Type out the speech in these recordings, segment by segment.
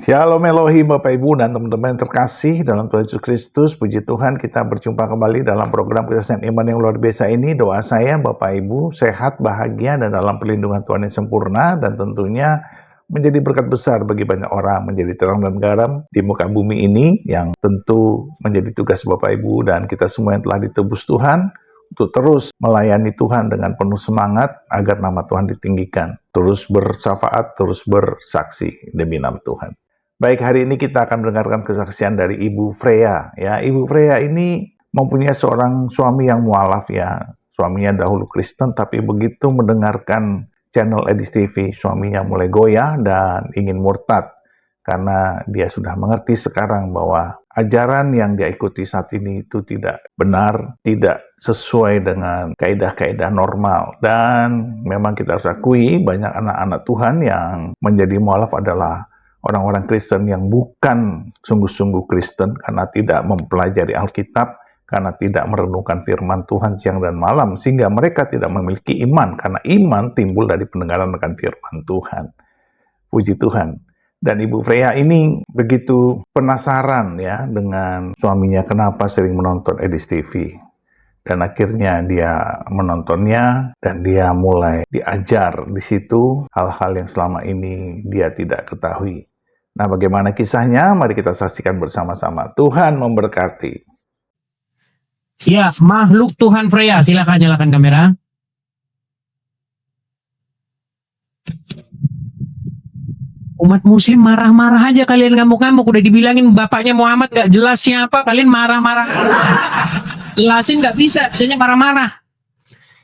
Shalom Elohim Bapak Ibu dan teman-teman yang terkasih dalam Tuhan Yesus Kristus. Puji Tuhan kita berjumpa kembali dalam program Kesaksian Iman yang luar biasa ini. Doa saya Bapak Ibu sehat, bahagia dan dalam perlindungan Tuhan yang sempurna. Dan tentunya menjadi berkat besar bagi banyak orang. Menjadi terang dan garam di muka bumi ini yang tentu menjadi tugas Bapak Ibu. Dan kita semua yang telah ditebus Tuhan untuk terus melayani Tuhan dengan penuh semangat agar nama Tuhan ditinggikan. Terus bersyafaat, terus bersaksi demi nama Tuhan. Baik, hari ini kita akan mendengarkan kesaksian dari Ibu Freya. Ya, Ibu Freya ini mempunyai seorang suami yang mualaf ya. Suaminya dahulu Kristen, tapi begitu mendengarkan channel Edis TV, suaminya mulai goyah dan ingin murtad. Karena dia sudah mengerti sekarang bahwa ajaran yang dia ikuti saat ini itu tidak benar, tidak sesuai dengan kaidah-kaidah normal. Dan memang kita harus akui banyak anak-anak Tuhan yang menjadi mualaf adalah orang-orang Kristen yang bukan sungguh-sungguh Kristen karena tidak mempelajari Alkitab, karena tidak merenungkan firman Tuhan siang dan malam, sehingga mereka tidak memiliki iman, karena iman timbul dari pendengaran akan firman Tuhan. Puji Tuhan. Dan Ibu Freya ini begitu penasaran ya dengan suaminya kenapa sering menonton Edis TV. Dan akhirnya dia menontonnya dan dia mulai diajar di situ hal-hal yang selama ini dia tidak ketahui. Nah, bagaimana kisahnya? Mari kita saksikan bersama-sama. Tuhan memberkati. Ya, makhluk Tuhan Freya, silakan nyalakan kamera. Umat muslim marah-marah aja kalian, ngamuk-ngamuk. Udah dibilangin bapaknya Muhammad gak jelas siapa, kalian marah-marah. Jelasin gak bisa, biasanya marah-marah.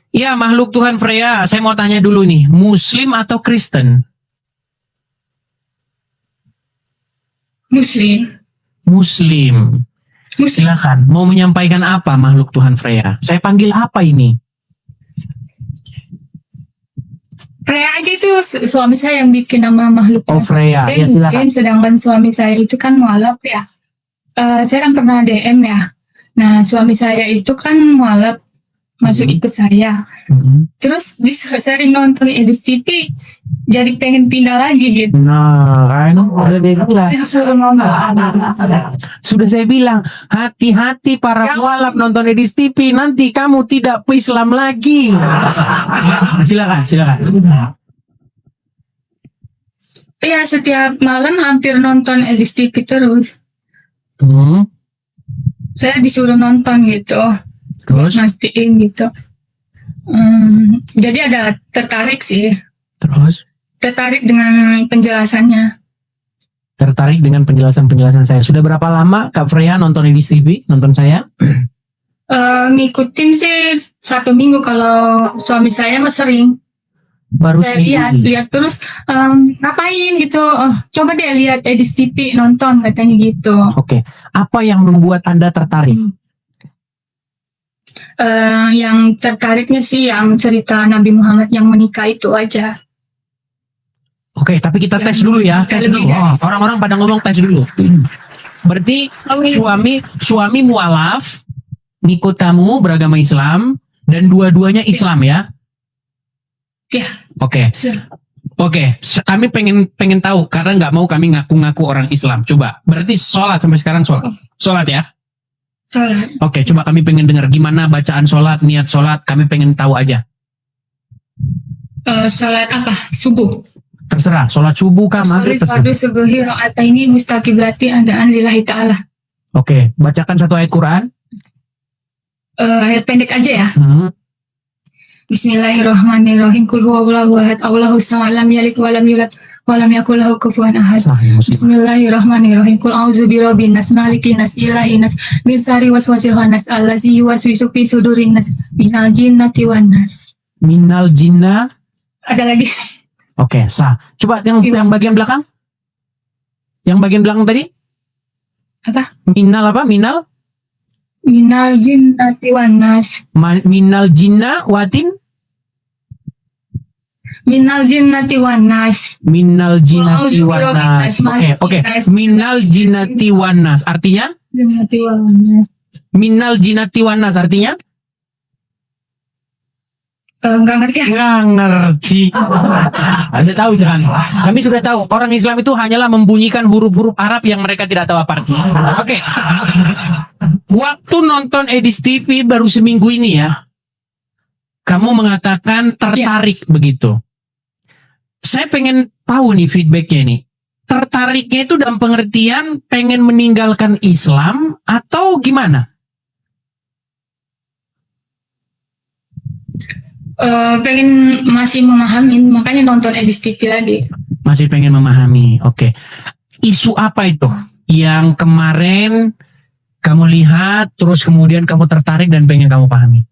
Ya, makhluk Tuhan Freya, saya mau tanya dulu nih, Muslim atau Kristen? Muslim. Silakan, mau menyampaikan apa makhluk Tuhan Freya? Saya panggil apa ini? Freya aja itu suami saya yang bikin nama makhluk. Oh, Freya, ya silakan. Sedangkan suami saya itu kan mualaf ya. Saya kan pernah DM ya. Nah, suami saya itu kan mualaf, masuk ikut saya. Terus sering nonton Edis TV, jadi pengen pindah lagi gitu. Nah, kan sudah saya bilang, hati-hati para mualaf nonton Edis TV, nanti kamu tidak Islam lagi. Silakan. Iya, setiap malam hampir nonton Edis TV terus. Saya disuruh nonton gitu. Terus? Mastiin gitu. Jadi ada tertarik sih. Terus? Tertarik dengan penjelasannya. Tertarik dengan penjelasan saya. Sudah berapa lama Kak Freya nonton Edis TV? Nonton saya? Ngikutin sih 1 minggu, kalau suami saya mah sering. Baru Saya lihat terus, ngapain gitu. Coba deh lihat Edis TV, nonton katanya gitu. Oke. Apa yang membuat Anda tertarik? Yang tertariknya sih yang cerita Nabi Muhammad yang menikah itu aja. Oke, tapi kita tes dulu ya. Tes dulu. Orang-orang pada ngomong tes dulu. Berarti suami mualaf, ngikut kamu beragama Islam, dan dua-duanya Islam ya? Ya. Oke. Kami pengen tahu karena nggak mau kami ngaku-ngaku orang Islam. Coba. Berarti sholat sampai sekarang sholat. Sholat ya? Sholat. Oke, coba kami pengen dengar gimana bacaan sholat, niat sholat. Kami pengen tahu aja. Sholat apa? Subuh. Terserah. Sholat subuh kah? Maghrib terserah. Sholat subuhi rakaataini mustaqiblati adaan lillahi ta'ala. Oke, bacakan satu ayat Quran. Ayat pendek aja ya. Bismillahirrahmanirrahim. Qul huwallahu ahad, Allahus samad, lam yalid wa lam yulad wa lam yakul lahu kufuwan ahad. Bismillahirrahmanirrahim. Qul a'udzu birabbin nas, malikin nas, ilahin nas, min syarri waswasil khannas, allazi yuwaswisu fi sudurin nas, minal jinnati wan nas. Minal jinna. Ada lagi. Oke, sah. Coba yang bagian belakang. Yang bagian belakang tadi? Apa? Minal apa? Minal jinnati wan nas. Minal jinna watin? Minal jinnati wan nas. Minal jinnati wan nas. Oke. Minal jinnati wan nas. Artinya? Jinnati wan nas. Minal jinnati wan nas artinya? Nggak ngerti. Nggak ngerti. Anda tahu jangan? Kami sudah tahu orang Islam itu hanyalah membunyikan huruf-huruf Arab yang mereka tidak tahu apa artinya. Oke. Waktu nonton Edis TV baru seminggu ini ya, kamu mengatakan tertarik begitu. Saya pengen tahu nih feedbacknya ini. Tertariknya itu dalam pengertian pengen meninggalkan Islam atau gimana? Pengen masih memahami, makanya nonton Edis TV lagi. Masih pengen memahami. Oke. Isu apa itu yang kemarin kamu lihat terus kemudian kamu tertarik dan pengen kamu pahami?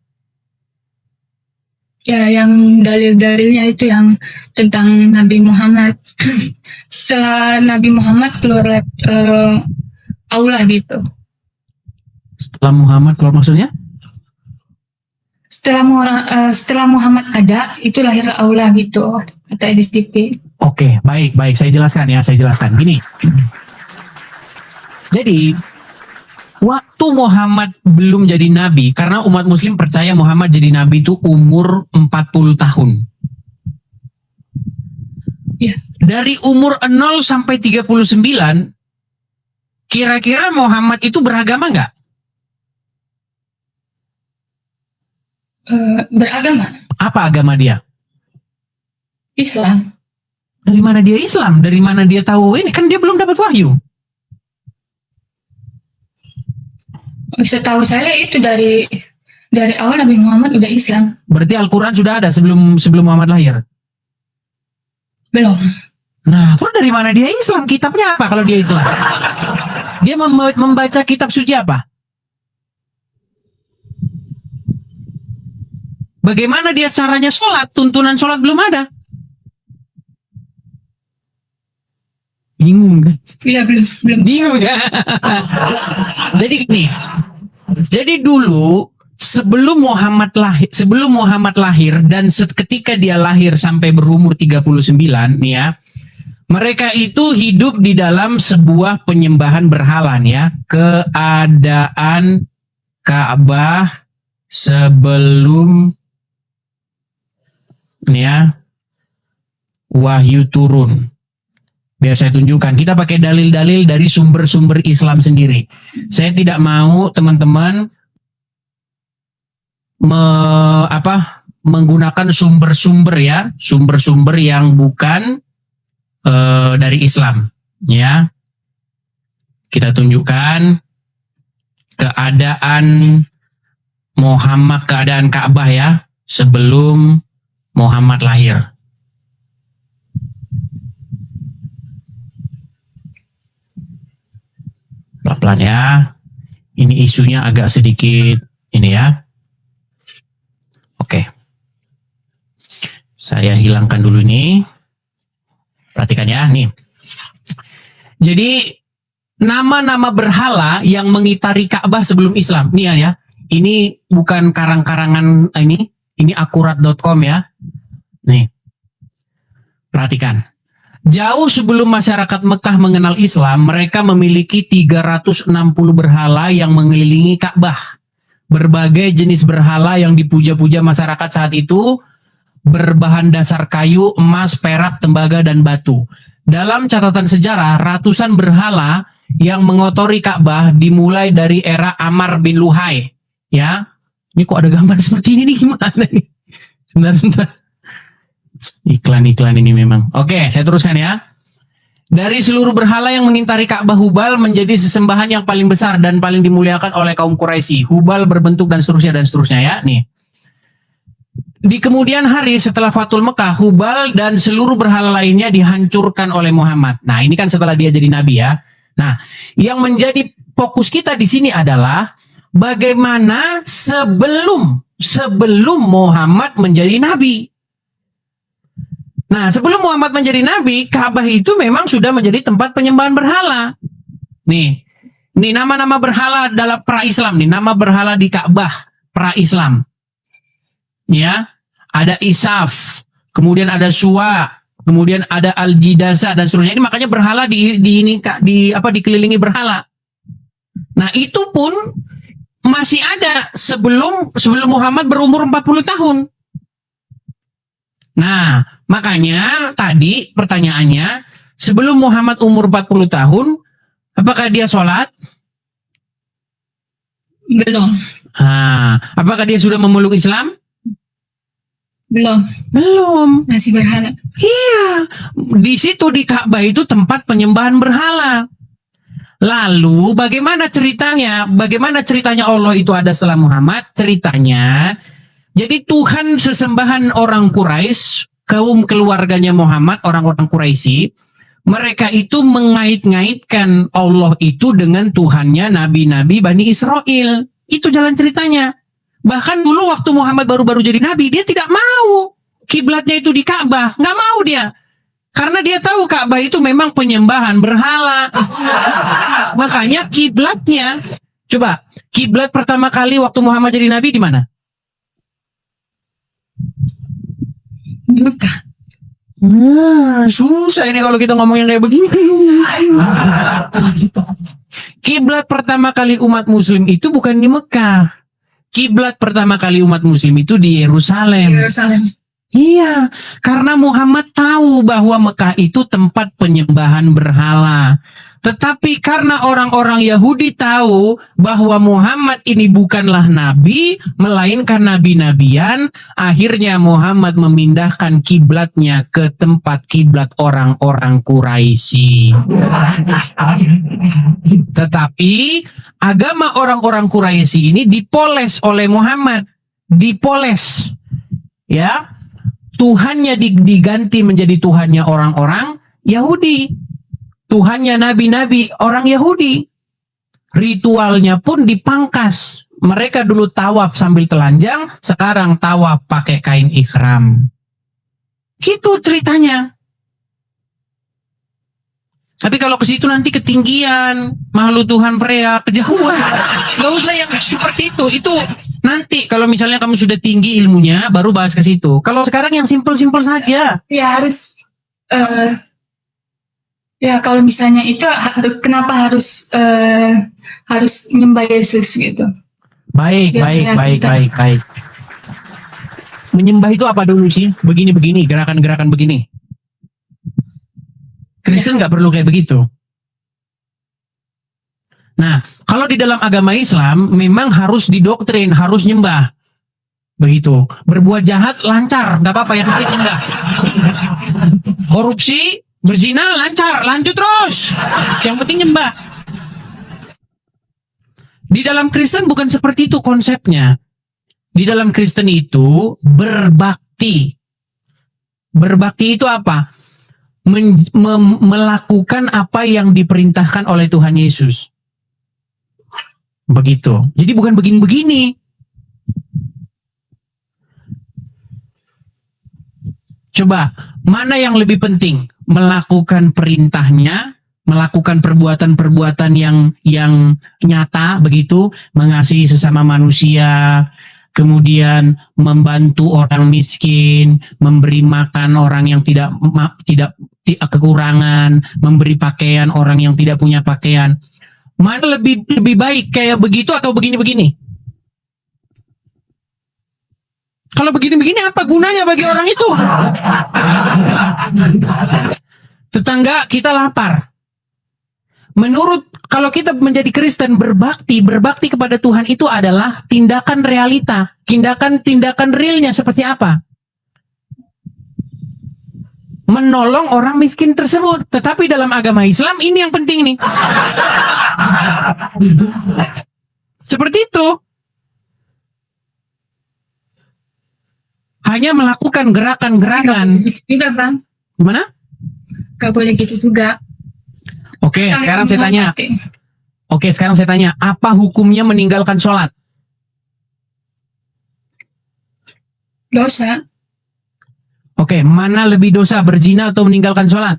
Ya, yang dalil-dalilnya itu yang tentang Nabi Muhammad. Setelah Nabi Muhammad keluar aula gitu. Setelah Muhammad keluar maksudnya? Setelah Muhammad ada, itu lahir aula gitu, kata Edis TV. Oke, baik. Saya jelaskan ya, Gini. Jadi, waktu Muhammad belum jadi nabi, karena umat muslim percaya Muhammad jadi nabi itu umur 40 tahun. Ya. Dari umur 0 sampai 39, kira-kira Muhammad itu beragama nggak? Beragama. Apa agama dia? Islam. Dari mana dia Islam? Dari mana dia tahu ini? Kan dia belum dapat wahyu. Setahu saya itu dari awal Nabi Muhammad udah Islam. Berarti Al-Quran sudah ada sebelum Muhammad lahir? Belum. Nah, terus dari mana dia Islam? Kitabnya apa kalau dia Islam? Dia membaca kitab suci apa? Bagaimana dia caranya sholat? Tuntunan sholat belum ada. Bingung kan? Iya, belum. Bingung kan? Jadi gini. Jadi dulu sebelum Muhammad lahir dan ketika dia lahir sampai berumur 39 nih ya, mereka itu hidup di dalam sebuah penyembahan berhala nih ya. Keadaan Ka'bah sebelum nih ya wahyu turun. Biar saya tunjukkan, kita pakai dalil-dalil dari sumber-sumber Islam sendiri. Saya tidak mau teman-teman menggunakan sumber-sumber yang bukan dari Islam, ya. Kita tunjukkan keadaan keadaan Ka'bah ya sebelum Muhammad lahir. Pelan-pelan ya. Ini isunya agak sedikit ini ya. Oke. Saya hilangkan dulu ini. Perhatikan ya, nih. Jadi nama-nama berhala yang mengitari Ka'bah sebelum Islam. Nih ya. Ini bukan karang-karangan ini akurat.com ya. Nih. Perhatikan. Jauh sebelum masyarakat Mekah mengenal Islam, mereka memiliki 360 berhala yang mengelilingi Ka'bah. Berbagai jenis berhala yang dipuja-puja masyarakat saat itu berbahan dasar kayu, emas, perak, tembaga, dan batu. Dalam catatan sejarah, ratusan berhala yang mengotori Ka'bah dimulai dari era Amr bin Luhai. Ya, ini kok ada gambar seperti ini nih, gimana nih? Sebentar. Iklan-iklan ini memang. Oke, saya teruskan ya. Dari seluruh berhala yang mengintari Ka'bah, Hubal menjadi sesembahan yang paling besar dan paling dimuliakan oleh kaum Quraisy. Hubal berbentuk dan seterusnya ya. Nih. Di kemudian hari setelah Fathul Mekah, Hubal dan seluruh berhala lainnya dihancurkan oleh Muhammad. Nah, ini kan setelah dia jadi nabi ya. Nah, yang menjadi fokus kita di sini adalah bagaimana sebelum Muhammad menjadi nabi. Nah, sebelum Muhammad menjadi nabi, Ka'bah itu memang sudah menjadi tempat penyembahan berhala. Nih nama-nama berhala dalam pra-Islam nih, nama berhala di Ka'bah pra-Islam. Ya, ada Isaf, kemudian ada Suwa, kemudian ada Al-Jidasa dan seterusnya. Ini makanya berhala dikelilingi berhala. Nah, itu pun masih ada sebelum Muhammad berumur 40 tahun. Nah, makanya tadi pertanyaannya, sebelum Muhammad umur 40 tahun, apakah dia sholat? Belum. Apakah dia sudah memeluk Islam? Belum. Belum. Masih berhala. Iya. Di situ di Ka'bah itu tempat penyembahan berhala. Lalu bagaimana ceritanya? Bagaimana ceritanya Allah itu ada setelah Muhammad? Ceritanya, jadi Tuhan sesembahan orang Quraisy, kaum keluarganya Muhammad, orang-orang Quraisy, mereka itu mengait-ngaitkan Allah itu dengan Tuhannya nabi-nabi Bani Israel. Itu jalan ceritanya. Bahkan dulu waktu Muhammad baru-baru jadi nabi, dia tidak mau kiblatnya itu di Ka'bah, nggak mau dia. Karena dia tahu Ka'bah itu memang penyembahan berhala. Makanya kiblatnya, coba kiblat pertama kali waktu Muhammad jadi nabi di mana? Di Mekah. Susah ini kalau kita ngomong yang kayak begini. Kiblat pertama kali umat muslim itu bukan di Mekah. Kiblat pertama kali umat muslim itu di Yerusalem. Yerusalem. Iya, karena Muhammad tahu bahwa Mekah itu tempat penyembahan berhala. Tetapi karena orang-orang Yahudi tahu bahwa Muhammad ini bukanlah nabi, melainkan nabi-nabian, akhirnya Muhammad memindahkan kiblatnya ke tempat kiblat orang-orang Quraisy. Tetapi agama orang-orang Quraisy ini dipoles oleh Muhammad, dipoles. Ya. Tuhannya diganti menjadi Tuhannya orang-orang Yahudi. Tuhannya nabi-nabi orang Yahudi. Ritualnya pun dipangkas. Mereka dulu tawaf sambil telanjang, sekarang tawaf pakai kain ihram. Gitu ceritanya. Tapi kalau ke situ nanti ketinggian, makhluk Tuhan Freya, kejauhan. Gak usah yang seperti itu. Itu nanti kalau misalnya kamu sudah tinggi ilmunya, baru bahas ke situ. Kalau sekarang yang simpel-simpel saja. Ya harus. Ya kalau misalnya itu kenapa harus menyembah Yesus gitu? Baik. Menyembah itu apa dulu sih? Begini-begini, gerakan-gerakan begini. Kristen nggak perlu kayak begitu. Nah, kalau di dalam agama Islam memang harus didoktrin, harus nyembah. Begitu. Berbuat jahat lancar, nggak apa-apa, yang penting nyembah. Korupsi, berzina lancar, lanjut terus. Yang penting nyembah. Di dalam Kristen bukan seperti itu konsepnya. Di dalam Kristen itu berbakti. Berbakti itu apa? Melakukan apa yang diperintahkan oleh Tuhan Yesus. Begitu. Jadi bukan begini-begini. Coba, mana yang lebih penting? Melakukan perintahnya, melakukan perbuatan-perbuatan yang nyata, begitu, mengasihi sesama manusia, kemudian membantu orang miskin, memberi makan orang yang tidak kekurangan, memberi pakaian orang yang tidak punya pakaian. Mana lebih baik, kayak begitu atau begini-begini? Kalau begini-begini apa gunanya bagi orang itu? Tetangga kita lapar. Kalau kita menjadi Kristen, berbakti kepada Tuhan itu adalah tindakan realita, tindakan realnya seperti apa? Menolong orang miskin tersebut. Tetapi dalam agama Islam ini yang penting nih. Seperti itu. Hanya melakukan gerakan-gerakan. Gitu juga, Bang. Gimana? Gak boleh gitu juga. Oke, sekarang saya tanya, apa hukumnya meninggalkan sholat? Dosa. Oke, mana lebih dosa, berzina atau meninggalkan sholat?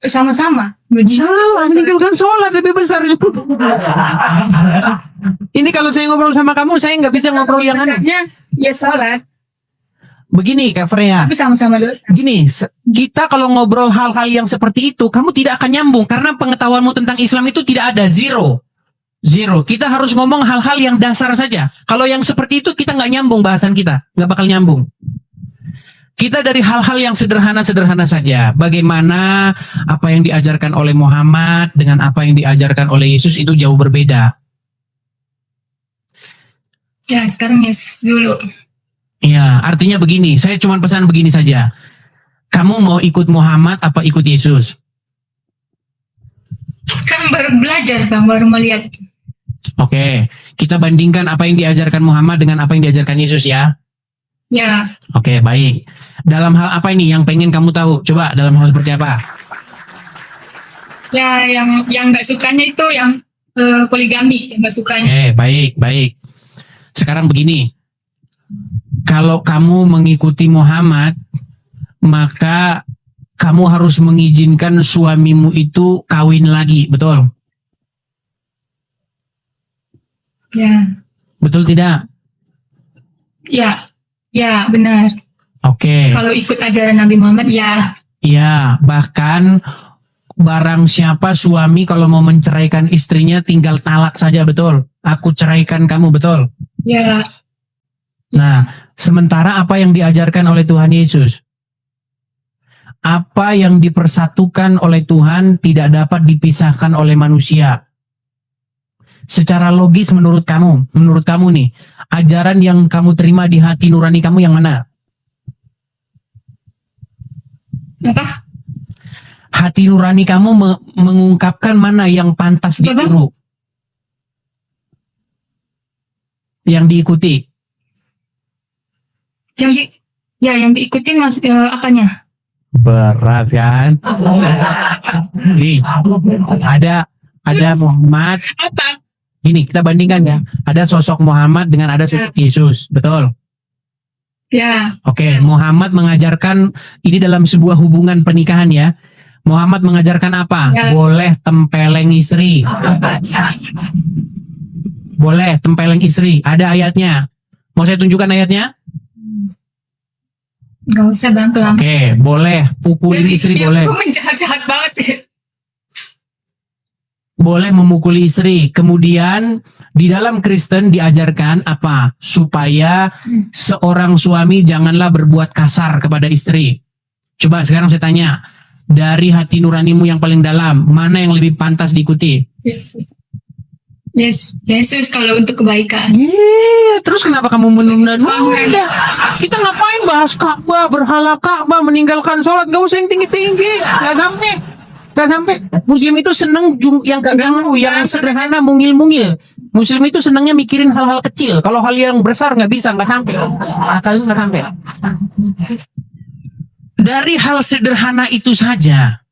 Sama-sama. Salah, meninggalkan sholat lebih besar. Ini kalau saya ngobrol sama kamu, saya nggak bisa ngobrol yang aneh. Ya sholat. Begini Kak Freya. Tapi sama-sama dosa. Gini, kita kalau ngobrol hal-hal yang seperti itu, kamu tidak akan nyambung. Karena pengetahuanmu tentang Islam itu tidak ada, zero. Zero. Kita harus ngomong hal-hal yang dasar saja. Kalau yang seperti itu kita nggak nyambung bahasan kita, nggak bakal nyambung. Kita dari hal-hal yang sederhana-sederhana saja. Bagaimana apa yang diajarkan oleh Muhammad dengan apa yang diajarkan oleh Yesus itu jauh berbeda. Ya, sekarang Yesus dulu. Ya, artinya begini. Saya cuma pesan begini saja. Kamu mau ikut Muhammad apa ikut Yesus? Kan baru belajar, Bang, baru melihat. Oke, kita bandingkan apa yang diajarkan Muhammad dengan apa yang diajarkan Yesus ya. Ya, Oke, baik. Dalam hal apa ini yang pengen kamu tahu? Coba dalam hal seperti apa? ya yang nggak sukanya itu yang poligami, yang nggak sukanya. Baik. Sekarang begini. Kalau kamu mengikuti Muhammad, maka kamu harus mengizinkan suamimu itu kawin lagi, betul? Ya, Betul tidak? ya benar. Oke. Kalau ikut ajaran Nabi Muhammad, ya. Iya, bahkan barang siapa suami kalau mau menceraikan istrinya tinggal talak saja, betul? Aku ceraikan kamu, betul? Ya, Nah, sementara apa yang diajarkan oleh Tuhan Yesus? Apa yang dipersatukan oleh Tuhan tidak dapat dipisahkan oleh manusia. Secara logis menurut kamu nih, ajaran yang kamu terima di hati nurani kamu yang mana? apa? Hati nurani kamu mengungkapkan mana yang pantas ditiru, yang diikuti. Yang diikutin mas apanya? Berat kan? Nih, ada Muhammad. Apa? Gini, kita bandingkan ya. Ada sosok Muhammad dengan ada sosok Yesus, betul? Ya, Oke, Muhammad mengajarkan ini dalam sebuah hubungan pernikahan ya. Muhammad mengajarkan apa? Ya. Boleh tempeleng istri. Boleh tempeleng istri. Ada ayatnya. Mau saya tunjukkan ayatnya? nggak usah, Bang, kelamaan. Oke, boleh pukulin istri, boleh. Aku menjahat-jahat banget. Boleh memukuli istri. Kemudian di dalam Kristen diajarkan apa? Supaya seorang suami janganlah berbuat kasar kepada istri. Coba sekarang saya tanya, dari hati nuranimu yang paling dalam, mana yang lebih pantas diikuti? Yesus kalau untuk kebaikan. Terus kenapa kamu menunda-nunda? Kita ngapain bahas Ka'bah, berhala Ka'bah, meninggalkan sholat? Gak usah yang tinggi-tinggi. Gak sampai. Muslim itu seneng yang sederhana, mungil-mungil. Muslim itu senangnya mikirin hal-hal kecil. Kalau hal yang besar nggak bisa, nggak sampai. Akalnya nggak sampai. Dari hal sederhana itu saja,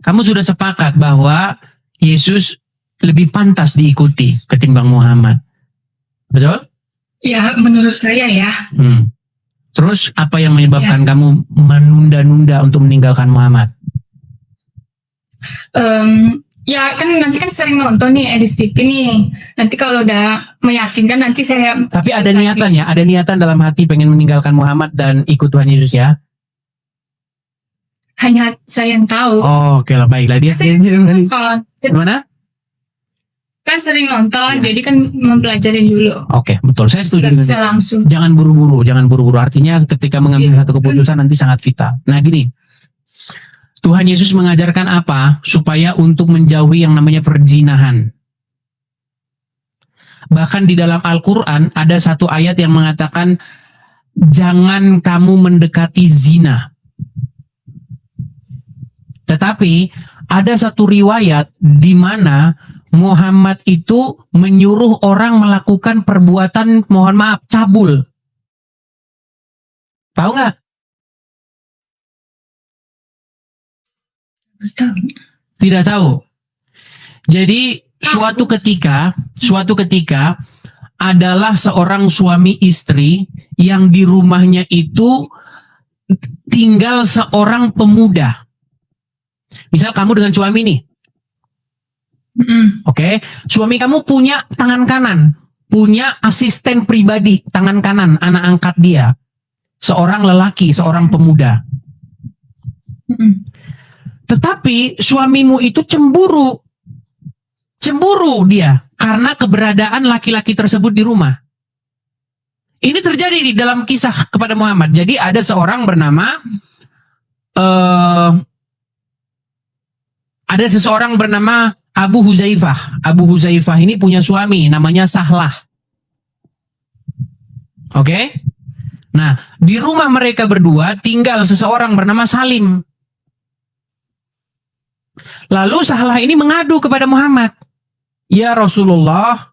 kamu sudah sepakat bahwa Yesus lebih pantas diikuti ketimbang Muhammad. Betul? Ya, menurut saya ya. Terus apa yang menyebabkan kamu menunda-nunda untuk meninggalkan Muhammad? Ya kan nanti kan sering nonton nih Edis TV nih. Nanti kalau udah meyakinkan nanti saya. Tapi ada niatan ya, ada niatan dalam hati pengen meninggalkan Muhammad dan ikut Tuhan Yesus ya? Hanya saya yang tahu. Oh, oke lah, baiklah. Dia gimana? Kan sering nonton, jadi kan mempelajari dulu. Oke, betul. Saya setuju Nggak dengan bisa itu. langsung. Jangan buru-buru. Artinya ketika mengambil satu keputusan nanti sangat vital. Nah gini, Tuhan Yesus mengajarkan apa? Supaya untuk menjauhi yang namanya perzinahan. Bahkan di dalam Al-Quran ada satu ayat yang mengatakan, jangan kamu mendekati zina. Tetapi ada satu riwayat di mana Muhammad itu menyuruh orang melakukan perbuatan, mohon maaf, cabul. Tahu nggak? Tidak tahu. Jadi suatu ketika adalah seorang suami istri yang di rumahnya itu tinggal seorang pemuda. Misal kamu dengan suami nih. Oke, suami kamu punya tangan kanan, punya asisten pribadi tangan kanan, anak angkat dia, seorang lelaki, seorang pemuda. Tetapi suamimu itu cemburu dia karena keberadaan laki-laki tersebut di rumah. Ini terjadi di dalam kisah kepada Muhammad. Jadi ada seorang bernama ada seseorang bernama Abu Huzaifah. Abu Huzaifah ini punya suami namanya Sahlah. Oke? Nah, di rumah mereka berdua tinggal seseorang bernama Salim. Lalu Sahlah ini mengadu kepada Muhammad. Ya Rasulullah,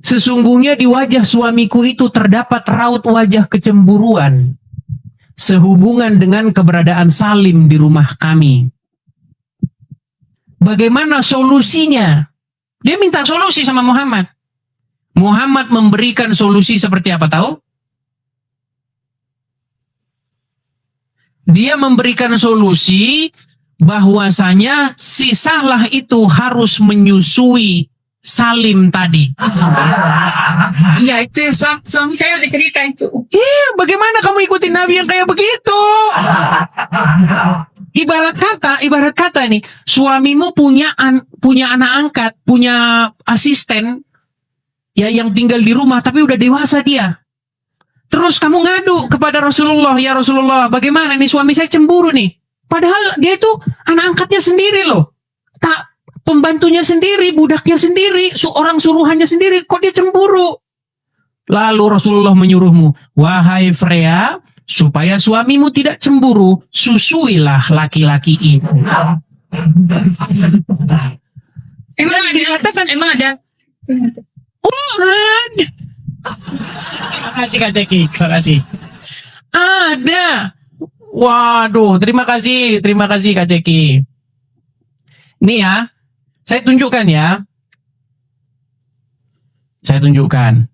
sesungguhnya di wajah suamiku itu terdapat raut wajah kecemburuan sehubungan dengan keberadaan Salim di rumah kami. Bagaimana solusinya? Dia minta solusi sama Muhammad. Muhammad memberikan solusi seperti apa tahu? Dia memberikan solusi bahwasanya si Sahlah itu harus menyusui Salim tadi. Iya, itu suami saya udah cerita itu. Bagaimana kamu ikutin Nabi yang kayak begitu? Ibarat kata nih, suamimu punya anak angkat, punya asisten ya yang tinggal di rumah tapi udah dewasa dia. Terus kamu ngadu kepada Rasulullah, ya Rasulullah, bagaimana nih suami saya cemburu nih? Padahal dia itu anak angkatnya sendiri loh. Pembantunya sendiri, budaknya sendiri, orang suruhannya sendiri, kok dia cemburu? Lalu Rasulullah menyuruhmu, wahai Freya, supaya suamimu tidak cemburu, susuilah laki-laki itu. Emang ada. Oh, ada. Makasih Kak Ceki, makasih. Ada. Waduh, terima kasih Kak Ceki. Nih ya, saya tunjukkan ya. Saya tunjukkan.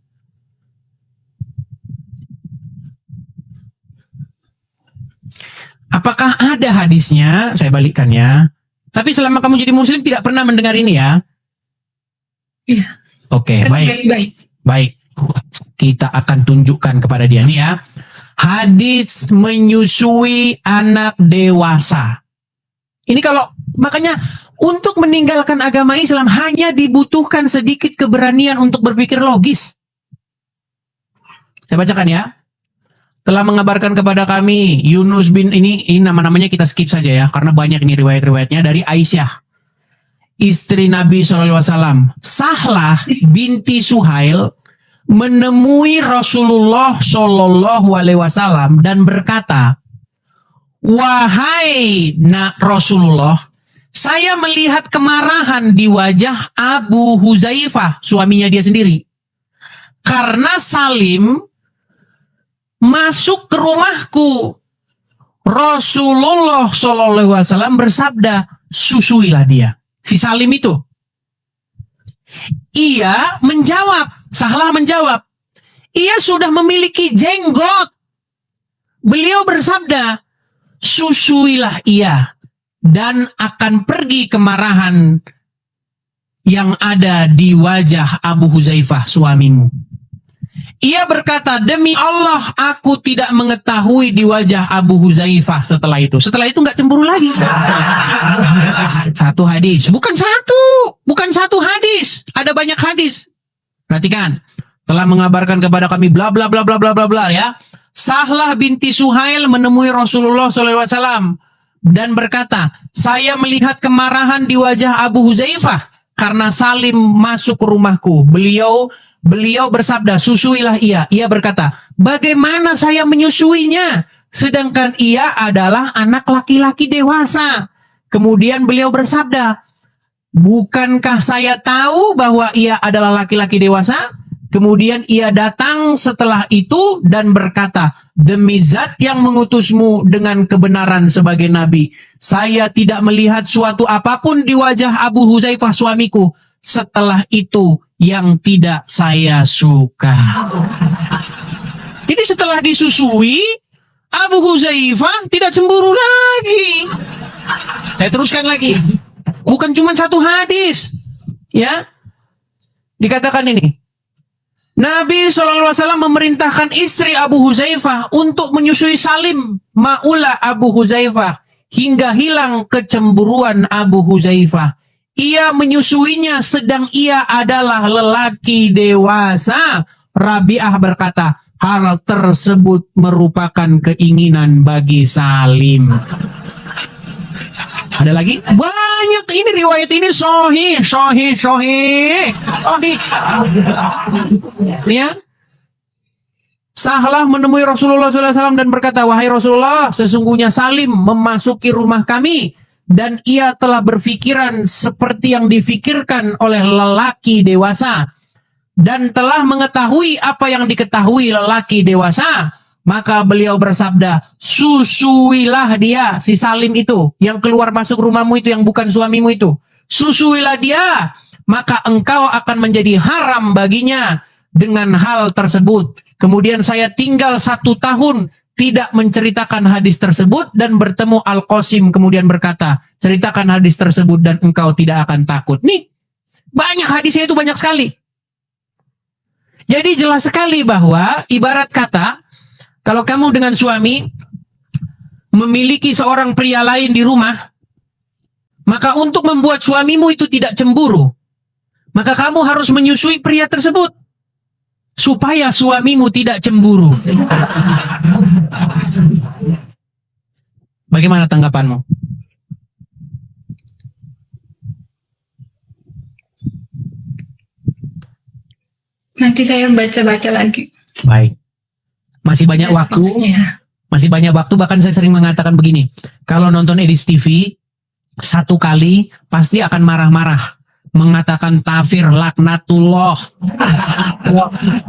Apakah ada hadisnya? Saya balikkan ya. Tapi selama kamu jadi muslim tidak pernah mendengar ini ya? Iya. Oke, baik. Baik. Kita akan tunjukkan kepada dia nih ya. Hadis menyusui anak dewasa. Ini kalau makanya untuk meninggalkan agama Islam hanya dibutuhkan sedikit keberanian untuk berpikir logis. Saya bacakan ya. Telah mengabarkan kepada kami Yunus bin ini nama-namanya kita skip saja ya karena banyak ini riwayat-riwayatnya dari Aisyah, istri Nabi SAW. Sahlah binti Suhail menemui Rasulullah SAW dan berkata, wahai Rasulullah, saya melihat kemarahan di wajah Abu Huzaifah, suaminya dia sendiri, karena Salim masuk ke rumahku. Rasulullah SAW bersabda, susuilah dia. Si Salim itu. Ia menjawab, Sahlah menjawab, ia sudah memiliki jenggot. Beliau bersabda, susuilah ia dan akan pergi kemarahan yang ada di wajah Abu Huzaifah suamimu. Ia berkata, demi Allah aku tidak mengetahui di wajah Abu Huzaifah setelah itu. Setelah itu nggak cemburu lagi. Satu hadis, bukan satu hadis, ada banyak hadis. Perhatikan, telah mengabarkan kepada kami bla bla bla bla bla bla bla ya. Sahlah binti Suhail menemui Rasulullah SAW dan berkata, saya melihat kemarahan di wajah Abu Huzaifah karena Salim masuk ke rumahku. Beliau bersabda, susuilah ia. Ia berkata, bagaimana saya menyusuinya? Sedangkan ia adalah anak laki-laki dewasa. Kemudian beliau bersabda, bukankah saya tahu bahwa ia adalah laki-laki dewasa? Kemudian ia datang setelah itu dan berkata, demi zat yang mengutusmu dengan kebenaran sebagai nabi, saya tidak melihat suatu apapun di wajah Abu Huzaifah suamiku setelah itu yang tidak saya suka. Jadi setelah disusui, Abu Huzaifah tidak cemburu lagi. Saya teruskan lagi. Bukan cuma satu hadis. Ya. Dikatakan ini. Nabi SAW memerintahkan istri Abu Huzaifah untuk menyusui Salim, maula Abu Huzaifah, hingga hilang kecemburuan Abu Huzaifah. ia menyusuinya sedang ia adalah lelaki dewasa. Rabi'ah berkata, hal tersebut merupakan keinginan bagi Salim. Ada lagi? Banyak ini riwayat ini sahih. Ya. Sahlah menemui Rasulullah SAW dan berkata, wahai Rasulullah, sesungguhnya Salim memasuki rumah kami dan ia telah berpikiran seperti yang difikirkan oleh lelaki dewasa dan telah mengetahui apa yang diketahui lelaki dewasa. Maka beliau bersabda, susuilah dia, si Salim itu, yang keluar masuk rumahmu itu, yang bukan suamimu itu. Susuilah dia, maka engkau akan menjadi haram baginya dengan hal tersebut. Kemudian saya tinggal 1 tahun tidak menceritakan hadis tersebut dan bertemu Al-Qasim kemudian berkata, ceritakan hadis tersebut dan engkau tidak akan takut. Nih, banyak hadisnya itu banyak sekali. Jadi jelas sekali bahwa ibarat kata, kalau kamu dengan suami memiliki seorang pria lain di rumah, maka untuk membuat suamimu itu tidak cemburu, maka kamu harus menyusui pria tersebut supaya suamimu tidak cemburu. Bagaimana tanggapanmu? Nanti saya baca-baca lagi. Baik. Masih banyak Ya, waktu. makanya. Masih banyak waktu, bahkan saya sering mengatakan begini. Kalau nonton Edis TV, 1 kali pasti akan marah-marah. Mengatakan tafsir, laknatullah,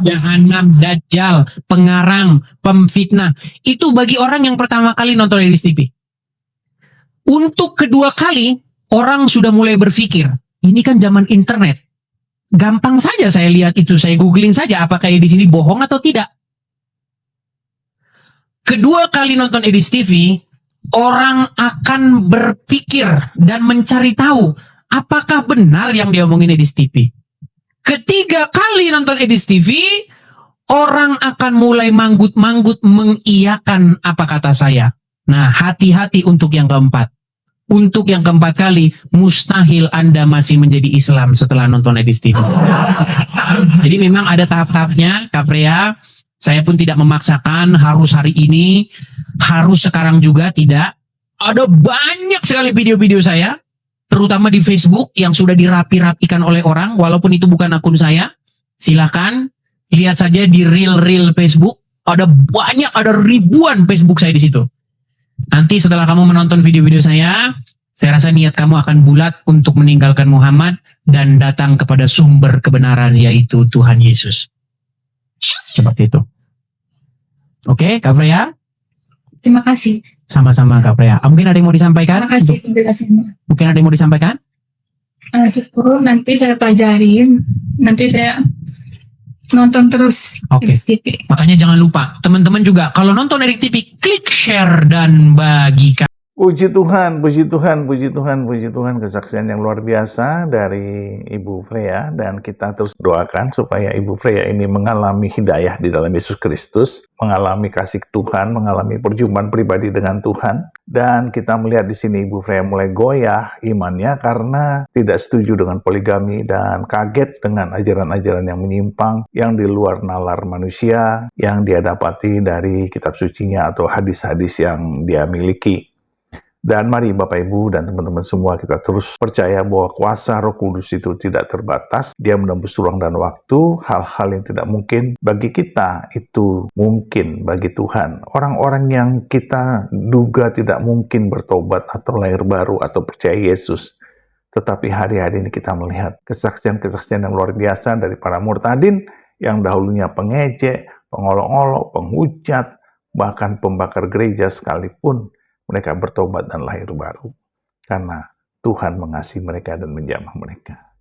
jahanam, dajjal, pengarang, pemfitnah. Itu bagi orang yang pertama kali nonton Edis TV. Untuk kedua kali, orang sudah mulai berpikir, ini kan zaman internet. Gampang saja saya lihat itu, saya googling saja apakah Edis ini bohong atau tidak. Kedua kali nonton Edis TV, orang akan berpikir dan mencari tahu apakah benar yang dia omongin Edis TV. Ketiga kali nonton Edis TV, orang akan mulai manggut-manggut mengiyakan apa kata saya. Nah, hati-hati untuk yang keempat. Untuk yang keempat kali, mustahil Anda masih menjadi Islam setelah nonton Edis TV. Jadi memang ada tahap-tahapnya, Kak Freya. Saya pun tidak memaksakan harus hari ini, harus sekarang juga, tidak. Ada banyak sekali video-video saya, terutama di Facebook yang sudah dirapi-rapikan oleh orang, walaupun itu bukan akun saya. Silakan lihat saja di reel Facebook. Ada banyak, ada ribuan Facebook saya di situ. Nanti setelah kamu menonton video-video saya rasa niat kamu akan bulat untuk meninggalkan Muhammad dan datang kepada sumber kebenaran, yaitu Tuhan Yesus. Seperti itu. Oke, Kak Freya? Terima kasih. Sama-sama, Kak Freya. Mungkin ada yang mau disampaikan? Terima kasih penjelasannya. Mungkin ada yang mau disampaikan? Cukup, nanti saya pelajarin. Nanti saya nonton terus Oke. Edis TV. Makanya jangan lupa, teman-teman juga, kalau nonton Erik TV, klik share dan bagikan. Puji Tuhan, puji Tuhan, puji Tuhan, puji Tuhan, kesaksian yang luar biasa dari Ibu Freya, dan kita terus doakan supaya Ibu Freya ini mengalami hidayah di dalam Yesus Kristus, mengalami kasih Tuhan, mengalami perjumpaan pribadi dengan Tuhan, dan kita melihat di sini Ibu Freya mulai goyah imannya karena tidak setuju dengan poligami dan kaget dengan ajaran-ajaran yang menyimpang, yang di luar nalar manusia, yang dia dapati dari kitab sucinya atau hadis-hadis yang dia miliki. Dan mari Bapak Ibu dan teman-teman semua, kita terus percaya bahwa kuasa Roh Kudus itu tidak terbatas. Dia menembus ruang dan waktu. Hal-hal yang tidak mungkin bagi kita itu mungkin bagi Tuhan. Orang-orang yang kita duga tidak mungkin bertobat atau lahir baru atau percaya Yesus. Tetapi hari-hari ini kita melihat kesaksian-kesaksian yang luar biasa dari para murtadin yang dahulunya pengejek, pengolok-olok, penghujat, bahkan pembakar gereja sekalipun. Mereka bertobat dan lahir baru. Karena Tuhan mengasihi mereka dan menjamah mereka.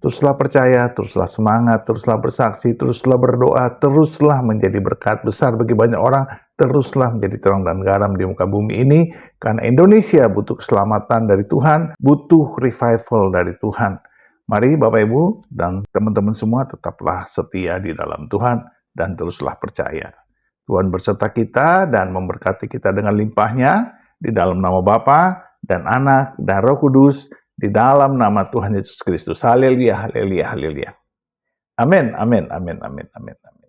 Teruslah percaya, teruslah semangat, teruslah bersaksi, teruslah berdoa, teruslah menjadi berkat besar bagi banyak orang. Teruslah menjadi terang dan garam di muka bumi ini. Karena Indonesia butuh keselamatan dari Tuhan, butuh revival dari Tuhan. Mari Bapak Ibu dan teman-teman semua tetaplah setia di dalam Tuhan dan teruslah percaya. Tuhan berserta kita dan memberkati kita dengan limpahnya di dalam nama Bapa dan Anak dan Roh Kudus Di dalam nama Tuhan Yesus Kristus. Haleluya, haleluya, haleluya. Amin, amin, amin, amin, amin, amin.